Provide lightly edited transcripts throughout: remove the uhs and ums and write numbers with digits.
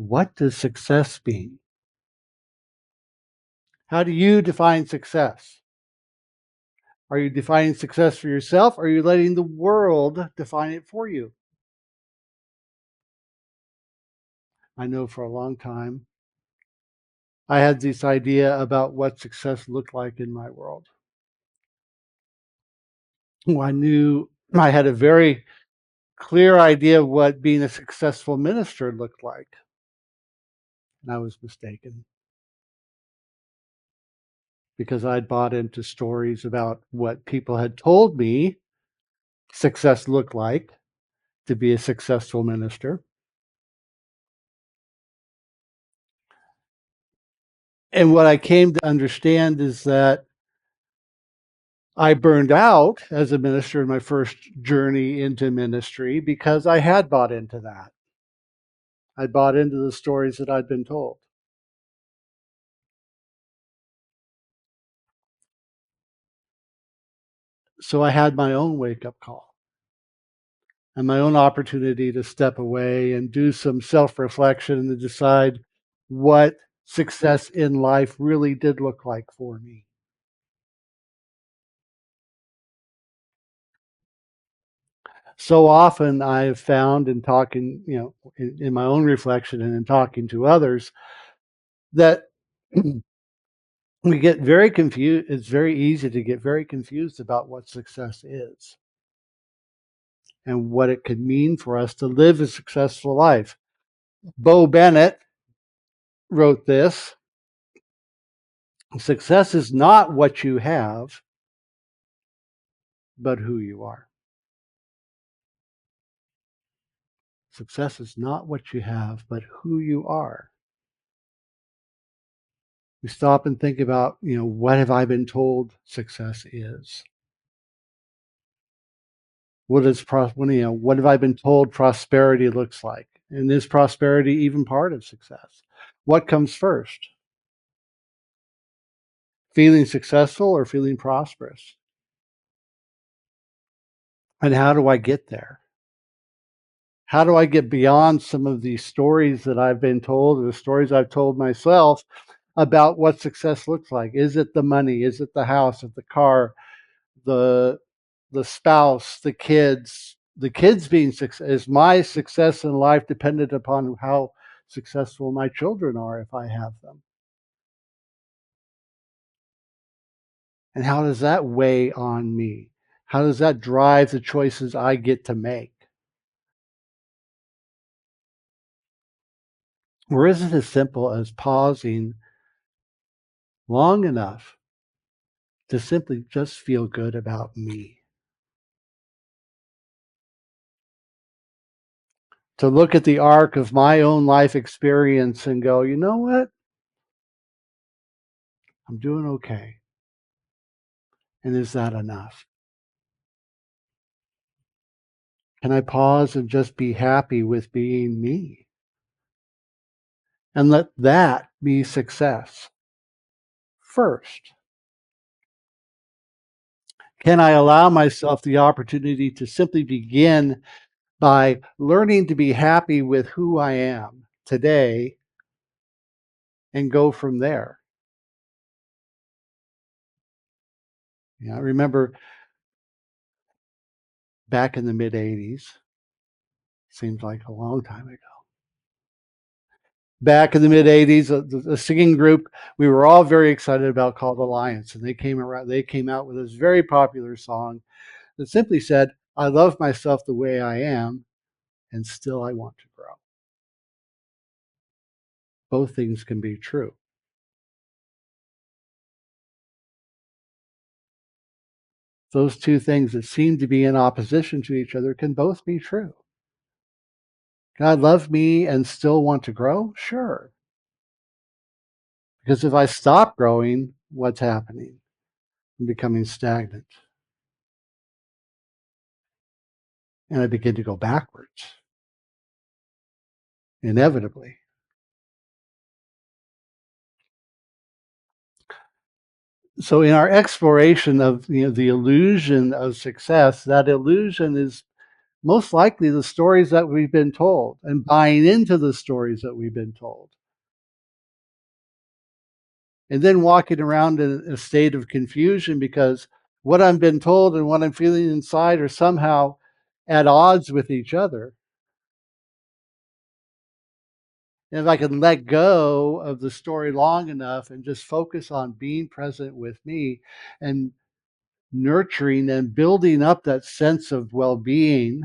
What does success mean? How do you define success? Are you defining success for yourself? Or are you letting the world define it for you? I know for a long time I had this idea about what success looked like in my world. I knew I had a very clear idea of what being a successful minister looked like, and I was mistaken because I'd bought into stories about what people had told me success looked like to be a successful minister. And what I came to understand is that I burned out as a minister in my first journey into ministry because I had bought into that. I bought into the stories that I'd been told. So I had my own wake up call and my own opportunity to step away and do some self reflection and to decide what success in life really did look like for me. So often I've found in talking, in my own reflection and in talking to others, that we get very confused. It's very easy to get very confused about what success is and what it could mean for us to live a successful life. Bo Bennett wrote this: success is not what you have, but who you are. Success is not what you have, but who you are. We stop and think about, what have I been told success is? What have I been told prosperity looks like? And is prosperity even part of success? What comes first? Feeling successful or feeling prosperous? And how do I get there? How do I get beyond some of these stories that I've been told or the stories I've told myself about what success looks like? Is it the money? Is it the house? Is it the car? The spouse, the kids? The kids being success, is my success in life dependent upon how successful my children are if I have them? And how does that weigh on me? How does that drive the choices I get to make? Or is it as simple as pausing long enough to simply just feel good about me? To look at the arc of my own life experience and go, you know what? I'm doing okay. And is that enough? Can I pause and just be happy with being me? And let that be success first. Can I allow myself the opportunity to simply begin by learning to be happy with who I am today and go from there? I remember back in the mid 80s, seems like a long time ago. Back in the mid 80s, the singing group we were all very excited about called Alliance, and they came out with this very popular song that simply said, I love myself the way I am, and still I want to grow. Both things can be true. Those two things that seem to be in opposition to each other can both be true. God love me and still want to grow? Sure. Because if I stop growing, what's happening? I'm becoming stagnant. And I begin to go backwards, inevitably. So in our exploration of the illusion of success, that illusion is Most likely the stories that we've been told and buying into the stories that we've been told. And then walking around in a state of confusion because what I've been told and what I'm feeling inside are somehow at odds with each other. And if I can let go of the story long enough and just focus on being present with me and nurturing and building up that sense of well being,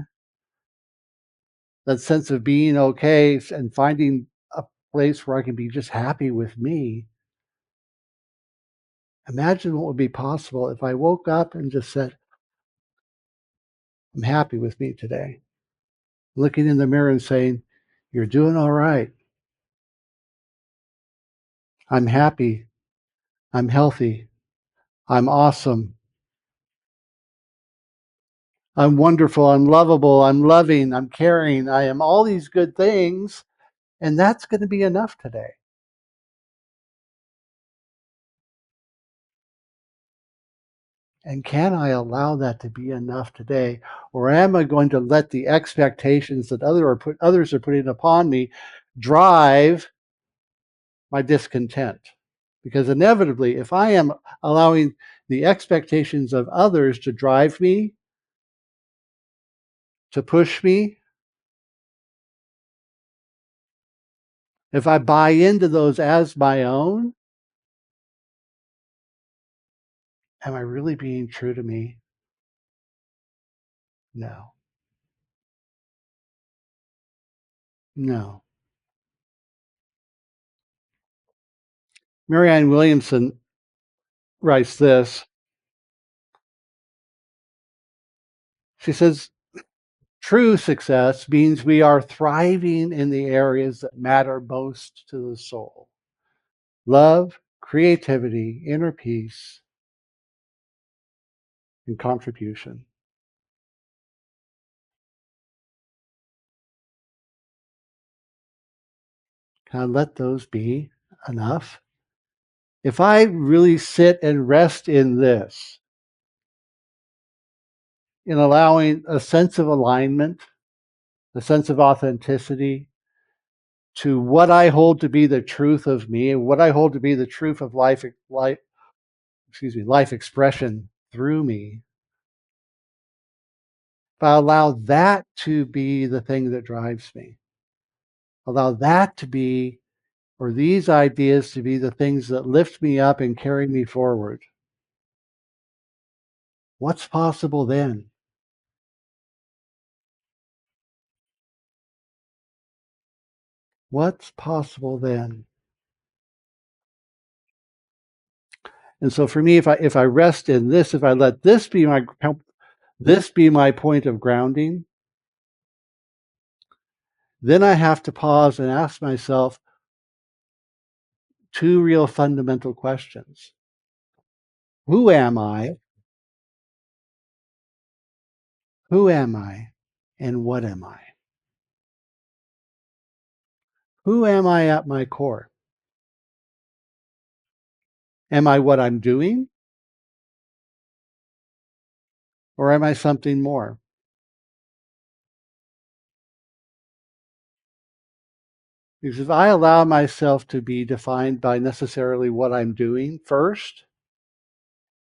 that sense of being okay, and finding a place where I can be just happy with me. Imagine what would be possible if I woke up and just said, I'm happy with me today. Looking in the mirror and saying, you're doing all right. I'm happy. I'm healthy. I'm awesome. I'm wonderful. I'm lovable. I'm loving. I'm caring. I am all these good things. And that's going to be enough today. And can I allow that to be enough today? Or am I going to let the expectations that others are putting upon me drive my discontent? Because inevitably, if I am allowing the expectations of others to drive me, to push me, if I buy into those as my own, am I really being true to me? No. No. Marianne Williamson writes this. She says, true success means we are thriving in the areas that matter most to the soul: love, creativity, inner peace, and contribution. Can I let those be enough? If I really sit and rest in this, in allowing a sense of alignment, a sense of authenticity to what I hold to be the truth of me and what I hold to be the truth of life expression through me, if I allow that to be the thing that drives me, allow that to be, or these ideas to be the things that lift me up and carry me forward, what's possible then? What's possible then? And so for me, if I rest in this, if I let this be my point of grounding, then I have to pause and ask myself two real fundamental questions. Who am I? Who am I? And what am I? Who am I at my core? Am I what I'm doing? Or am I something more? Because if I allow myself to be defined by necessarily what I'm doing first,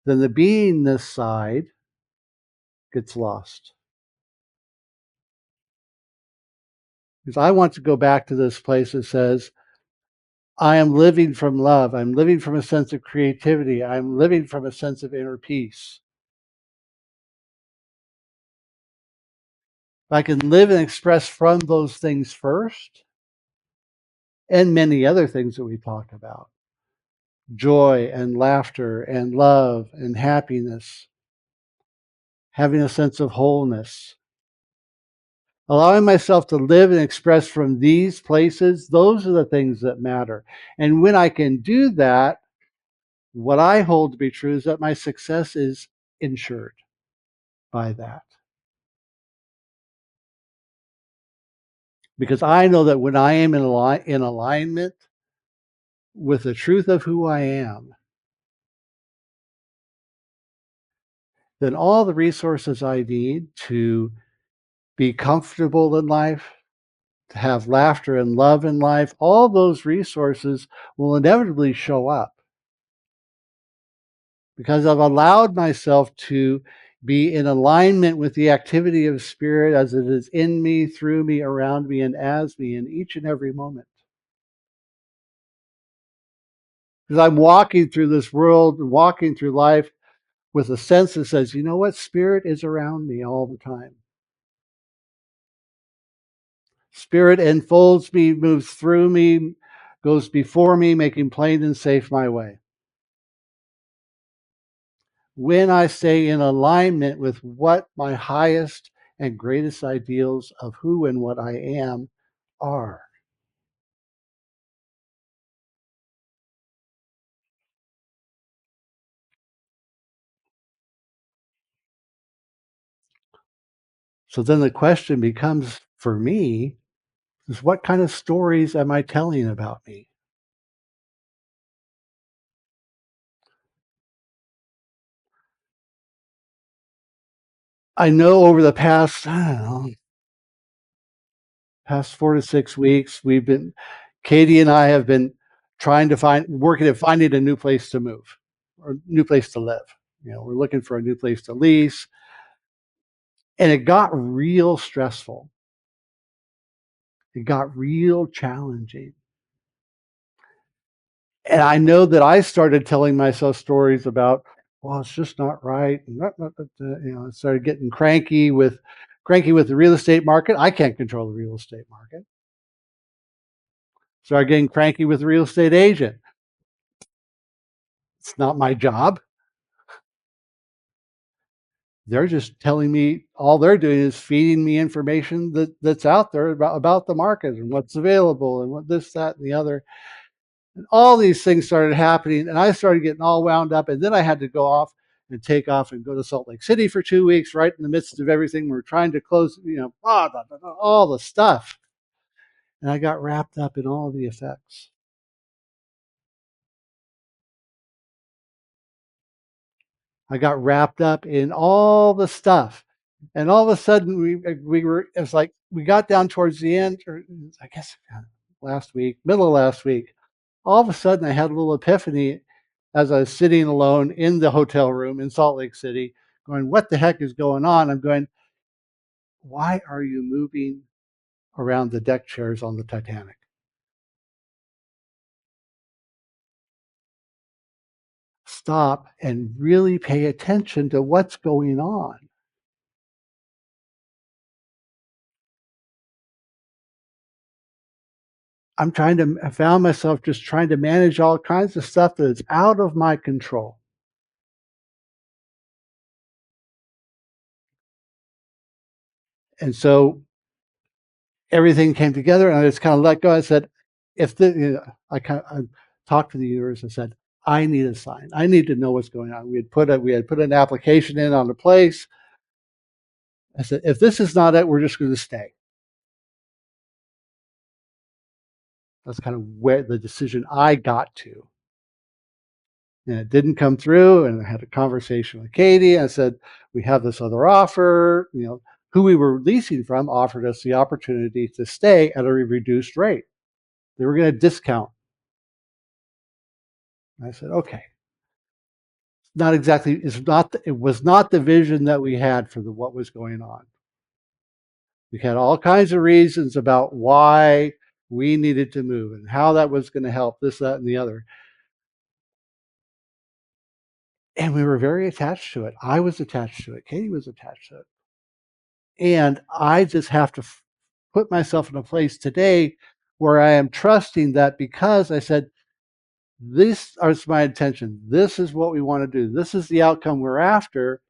then the beingness side gets lost. Because I want to go back to this place that says, I am living from love. I'm living from a sense of creativity. I'm living from a sense of inner peace. If I can live and express from those things first, and many other things that we talk about, joy and laughter and love and happiness, having a sense of wholeness, allowing myself to live and express from these places, those are the things that matter. And when I can do that, what I hold to be true is that my success is ensured by that. Because I know that when I am in alignment with the truth of who I am, then all the resources I need to be comfortable in life, to have laughter and love in life, all those resources will inevitably show up because I've allowed myself to be in alignment with the activity of spirit as it is in me, through me, around me, and as me in each and every moment. Because I'm walking through this world, walking through life with a sense that says, you know what, spirit is around me all the time. Spirit enfolds me, moves through me, goes before me, making plain and safe my way. When I stay in alignment with what my highest and greatest ideals of who and what I am are. So then the question becomes for me is what kind of stories am I telling about me? I know over the past, I don't know, past 4 to 6 weeks, Katie and I have been working at finding a new place to move or new place to live. We're looking for a new place to lease. And it got real stressful. It got real challenging. And I know that I started telling myself stories about, well, it's just not right. And I started getting cranky with the real estate market. I can't control the real estate market. Started getting cranky with the real estate agent. It's not my job. They're just telling me all they're doing is feeding me information that's out there about the market and what's available and what this, that, and the other. And all these things started happening, and I started getting all wound up. And then I had to go off and take off and go to Salt Lake City for 2 weeks, right in the midst of everything. We're trying to close, all the stuff. And I got wrapped up in all the effects. I got wrapped up in all the stuff. And all of a sudden, it's like we got down towards the end, or I guess middle of last week. All of a sudden, I had a little epiphany as I was sitting alone in the hotel room in Salt Lake City, going, what the heck is going on? I'm going, why are you moving around the deck chairs on the Titanic? Stop and really pay attention to what's going on. I found myself just trying to manage all kinds of stuff that is out of my control. And so everything came together, and I just kind of let go. I said, if the, you know, I talked to the universe and said, I need a sign. I need to know what's going on. We had put an application in on the place. I said, if this is not it, we're just going to stay. That's kind of where the decision I got to. And it didn't come through. And I had a conversation with Katie. I said, we have this other offer. Who we were leasing from offered us the opportunity to stay at a reduced rate. They were going to discount. And I said, okay. It was not the vision that we had for what was going on. We had all kinds of reasons about why we needed to move and how that was going to help this, that, and the other. And we were very attached to it. I was attached to it. Katie was attached to it. And I just have to put myself in a place today where I am trusting that because I said, this is my intention. This is what we want to do. This is the outcome we're after.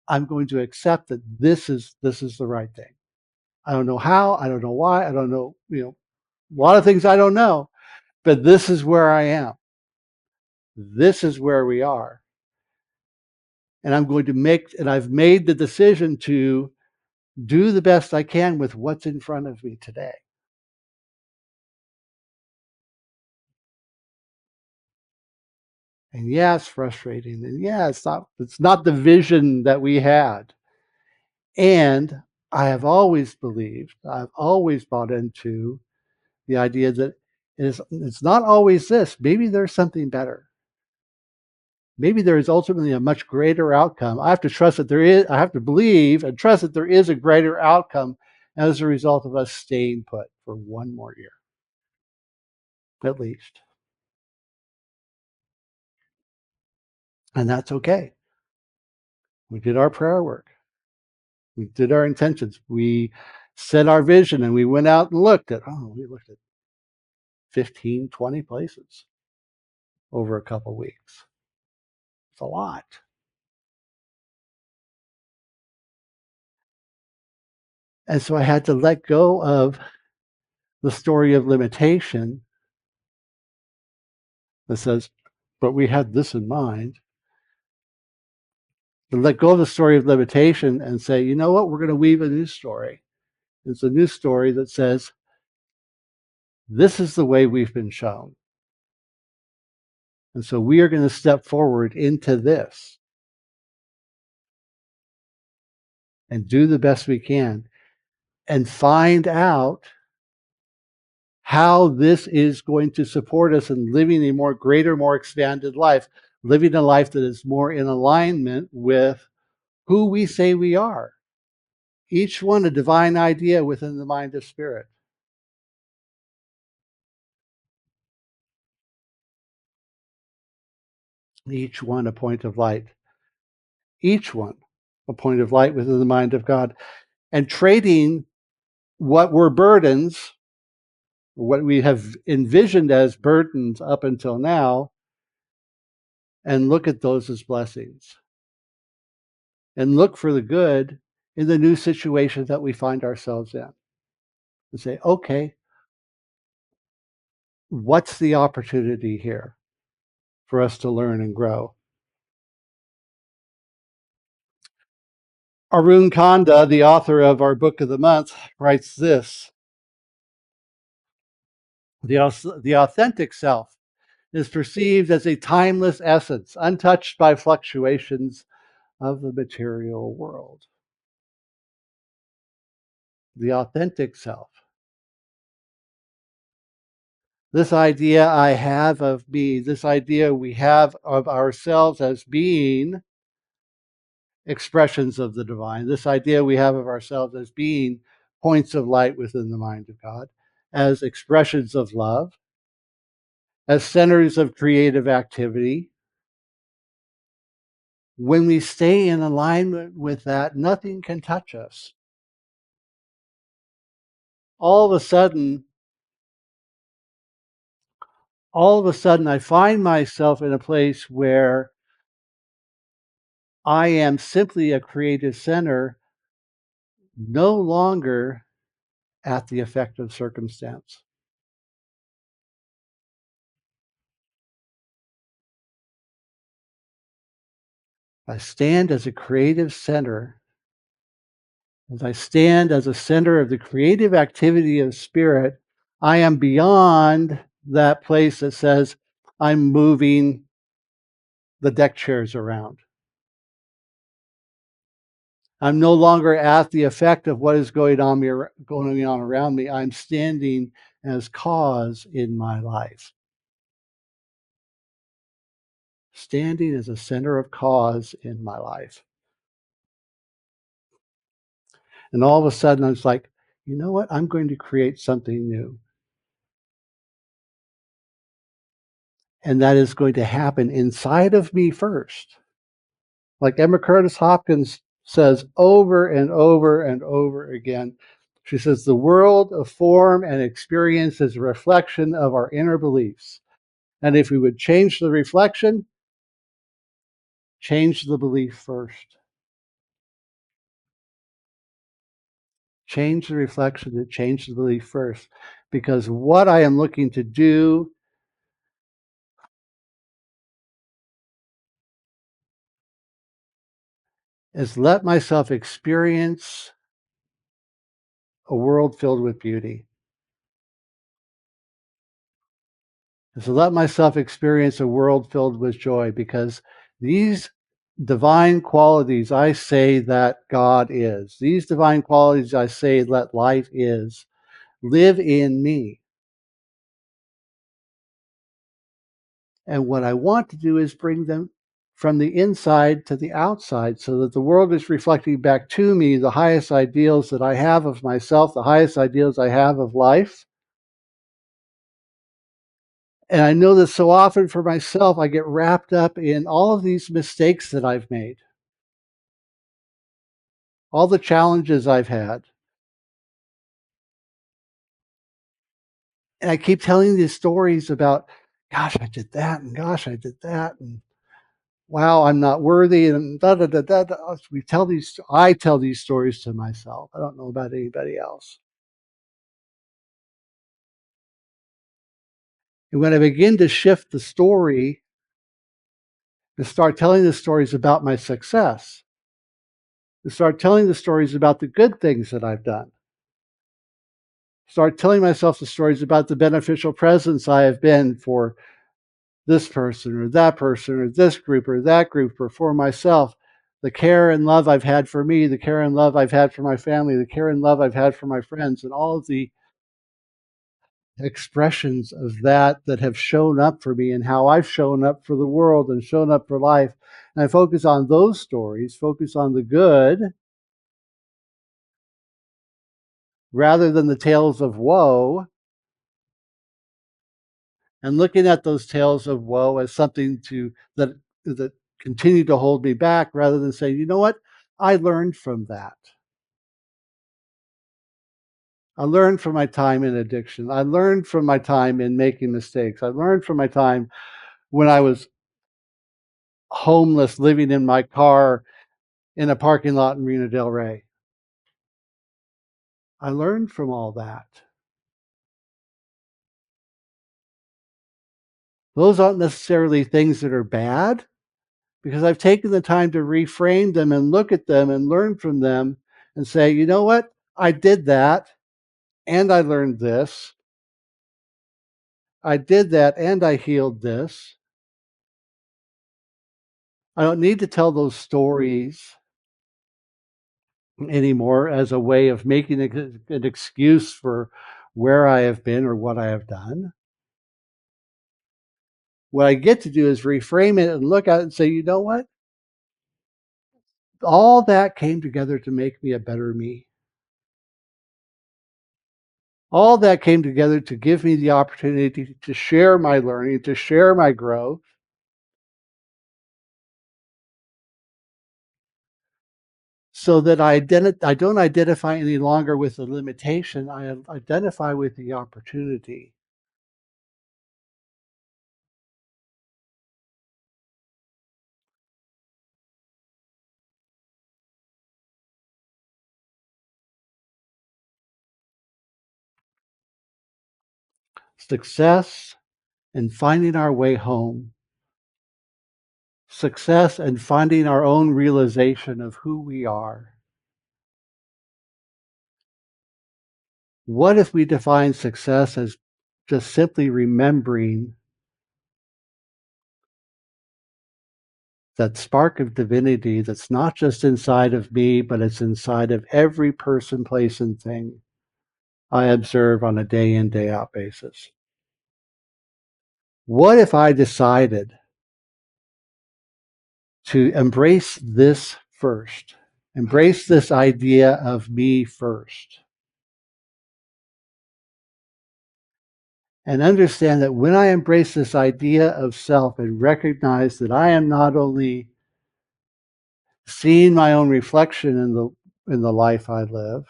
I'm going to accept that this is the right thing. I don't know how, I don't know why, I don't know, a lot of things I don't know, but this is where I am. This is where we are. And I've made the decision to do the best I can with what's in front of me today. And yeah, it's frustrating. And yeah, it's not the vision that we had. And I have always believed, I've always bought into the idea that it's not always this. Maybe there's something better. Maybe there is ultimately a much greater outcome. I have to trust that there is, I have to believe and trust that there is a greater outcome as a result of us staying put for one more year, at least. And that's okay. We did our prayer work. We did our intentions. We set our vision and we went out and we looked at 15, 20 places over a couple weeks. It's a lot. And so I had to let go of the story of limitation that says, but we had this in mind. To let go of the story of limitation and say, you know what, we're going to weave a new story. It's a new story that says, this is the way we've been shown. And so we are going to step forward into this and do the best we can and find out how this is going to support us in living a more greater, more expanded life, living a life that is more in alignment with who we say we are. Each one a divine idea within the mind of spirit. Each one a point of light. Each one a point of light within the mind of God. And trading what were burdens, what we have envisioned as burdens up until now, and look at those as blessings. And look for the good in the new situation that we find ourselves in. And say, okay, what's the opportunity here for us to learn and grow? Arun Kanda, the author of our book of the month, writes this: the authentic self is perceived as a timeless essence, untouched by fluctuations of the material world. The authentic self. This idea I have of me, this idea we have of ourselves as being expressions of the divine, this idea we have of ourselves as being points of light within the mind of God, as expressions of love, as centers of creative activity. When we stay in alignment with that, nothing can touch us. All of a sudden, I find myself in a place where I am simply a creative center, no longer at the effect of circumstance. I stand as a creative center, as I stand as a center of the creative activity of spirit. I am beyond that place that says I'm moving the deck chairs around. I'm no longer at the effect of what is going on around me. I'm standing as cause in my life. Standing as a center of cause in my life. And all of a sudden, I was like, you know what? I'm going to create something new. And that is going to happen inside of me first. Like Emma Curtis Hopkins says over and over and over again, she says, the world of form and experience is a reflection of our inner beliefs. And if we would change the reflection, change the belief first. Change the reflection and change the belief first. Because what I am looking to do is let myself experience a world filled with beauty. And so let myself experience a world filled with joy, because these divine qualities I say that God is. These divine qualities I say that life is, live in me. And what I want to do is bring them from the inside to the outside so that the world is reflecting back to me the highest ideals that I have of myself, the highest ideals I have of life. And I know that so often for myself, I get wrapped up in all of these mistakes that I've made, all the challenges I've had. And I keep telling these stories about, gosh, I did that, and gosh, I did that, and wow, I'm not worthy, and da da da da. Da. I tell these stories to myself. I don't know about anybody else. And when I begin to shift the story and start telling the stories about my success, to start telling the stories about the good things that I've done, start telling myself the stories about the beneficial presence I have been for this person or this group or that group or for myself, the care and love I've had for me, the care and love I've had for my family, the care and love I've had for my friends, and all of the expressions of that have shown up for me and how I've shown up for the world and shown up for life. And I focus on those stories, focus on the good rather than the tales of woe, and looking at those tales of woe as something that continue to hold me back rather than saying, you know what? I learned from that. I learned from my time in addiction. I learned from my time in making mistakes. I learned from my time when I was homeless, living in my car in a parking lot in Reno Del Rey. I learned from all that. Those aren't necessarily things that are bad because I've taken the time to reframe them and look at them and learn from them and say, you know what? I did that and I learned this. I did that and I healed this. I don't need to tell those stories anymore as a way of making an excuse for where I have been or what I have done. What I get to do is reframe it and look at it and say, you know what? All that came together to make me a better me. All that came together to give me the opportunity to share my learning, to share my growth, so that I don't identify any longer with the limitation. I identify with the opportunity. Success and finding our way home. Success and finding our own realization of who we are. What if we define success as just simply remembering that spark of divinity that's not just inside of me, but it's inside of every person, place, and thing I observe on a day in, day out basis? What if I decided to embrace this first? Embrace this idea of me first. And understand that when I embrace this idea of self and recognize that I am not only seeing my own reflection in the life I live,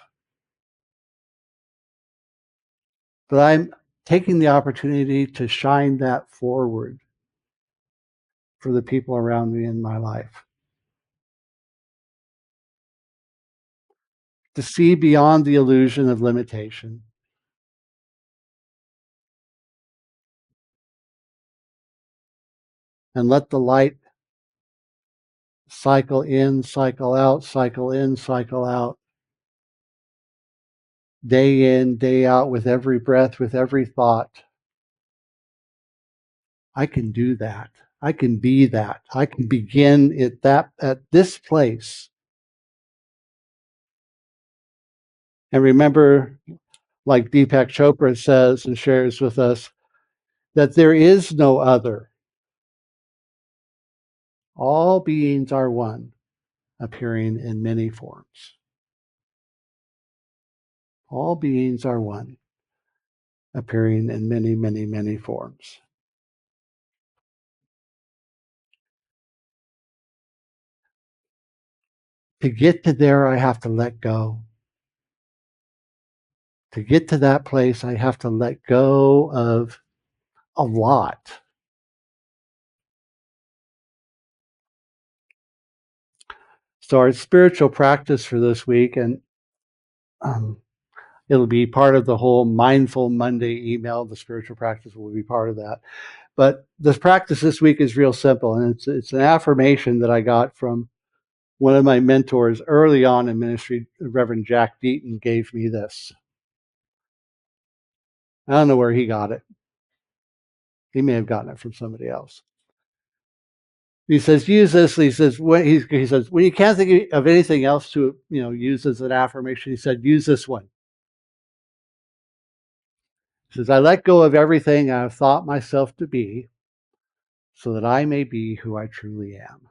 but I'm taking the opportunity to shine that forward for the people around me in my life. To see beyond the illusion of limitation and let the light cycle in, cycle out, cycle in, cycle out, day in, day out, with every breath, with every thought. I can do that. I can be that. I can begin at this place. And remember, like Deepak Chopra says and shares with us, that there is no other. All beings are one, appearing in many forms. All beings are one, appearing in many, many, many forms. To get to there, I have to let go. To get to that place, I have to let go of a lot. So, our spiritual practice for this week, and um, it'll be part of the whole Mindful Monday email. The spiritual practice will be part of that. But this practice this week is real simple, and it's an affirmation that I got from one of my mentors early on in ministry. Reverend Jack Deaton gave me this. I don't know where he got it. He may have gotten it from somebody else. He says, use this. He says, when you can't think of anything else to use as an affirmation, he said, use this one. He says, I let go of everything I've thought myself to be, so that I may be who I truly am.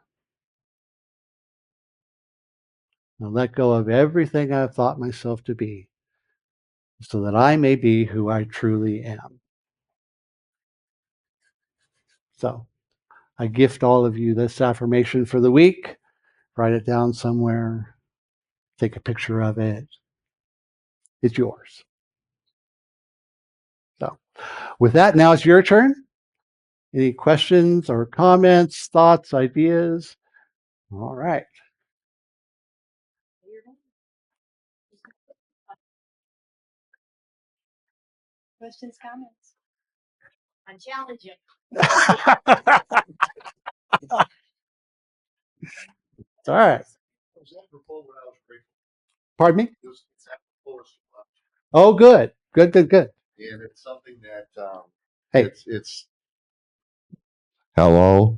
I let go of everything I've thought myself to be, so that I may be who I truly am. So I gift all of you this affirmation for the week. Write it down somewhere. Take a picture of it. It's yours. So with that, now it's your turn. Any questions or comments, thoughts, ideas? All right. Questions, comments? I'm challenging. All right. Pardon me? Oh, good. Good. And it's something that Hey. it's hello.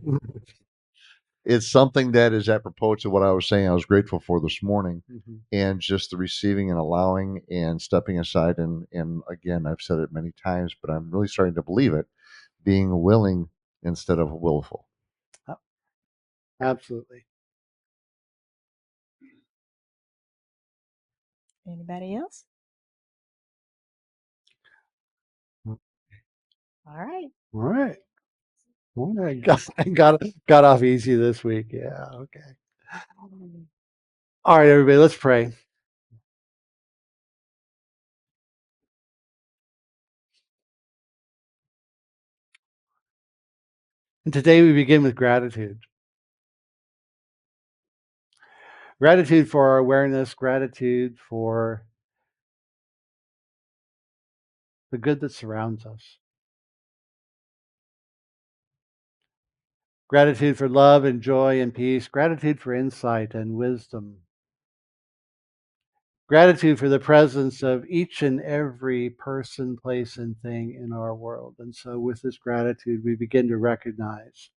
It's something that is apropos to what I was saying. I was grateful for this morning, and just the receiving and allowing and stepping aside. And again, I've said it many times, but I'm really starting to believe it. Being willing instead of willful. Absolutely. Anybody else? All right. All right. All right. Got off easy this week. Yeah. Okay. All right, everybody. Let's pray. And today we begin with gratitude. Gratitude for our awareness. Gratitude for the good that surrounds us. Gratitude for love and joy and peace. Gratitude for insight and wisdom. Gratitude for the presence of each and every person, place, and thing in our world. And so with this gratitude, we begin to recognize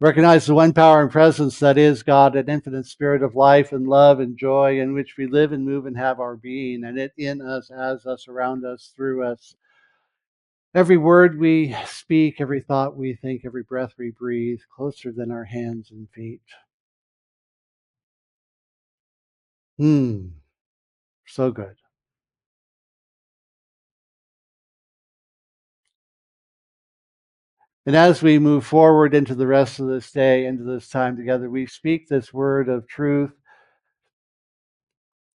the one power and presence that is God, an infinite spirit of life and love and joy, in which we live and move and have our being, and it in us, as us, around us, through us. Every word we speak, every thought we think, every breath we breathe, closer than our hands and feet. So good. And as we move forward into the rest of this day, into this time together, we speak this word of truth,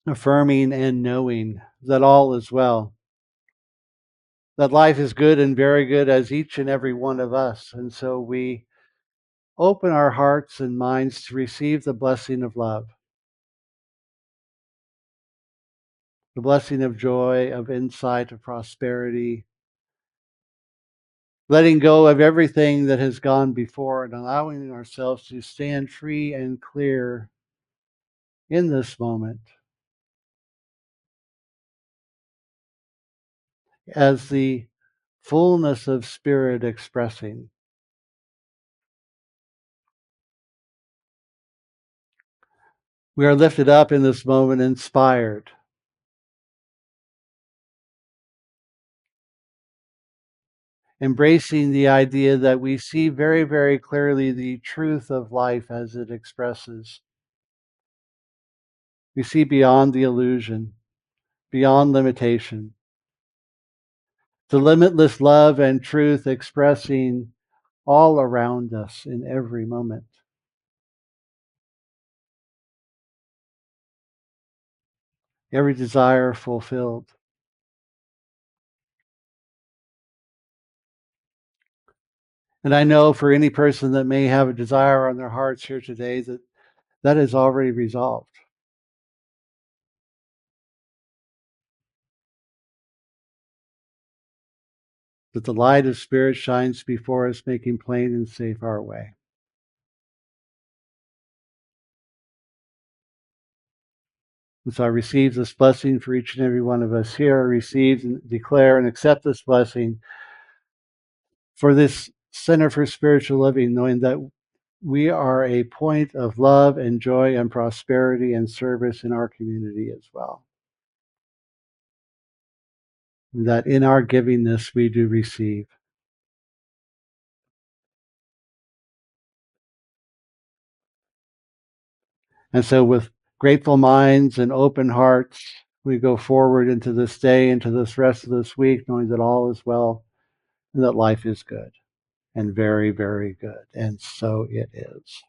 affirming and knowing that all is well, that life is good and very good as each and every one of us. And so we open our hearts and minds to receive the blessing of love, the blessing of joy, of insight, of prosperity, letting go of everything that has gone before and allowing ourselves to stand free and clear in this moment as the fullness of spirit expressing. We are lifted up in this moment, inspired. Embracing the idea that we see very, very clearly the truth of life as it expresses. We see beyond the illusion, beyond limitation. The limitless love and truth expressing all around us in every moment. Every desire fulfilled. And I know for any person that may have a desire on their hearts here today that that is already resolved. That the light of Spirit shines before us, making plain and safe our way. And so I receive this blessing for each and every one of us here. I receive and declare and accept this blessing for this Center for Spiritual Living, knowing that we are a point of love and joy and prosperity and service in our community as well. And that in our givingness we do receive. And so with grateful minds and open hearts, we go forward into this day, into this rest of this week, knowing that all is well and that life is good and very, very good. And so it is.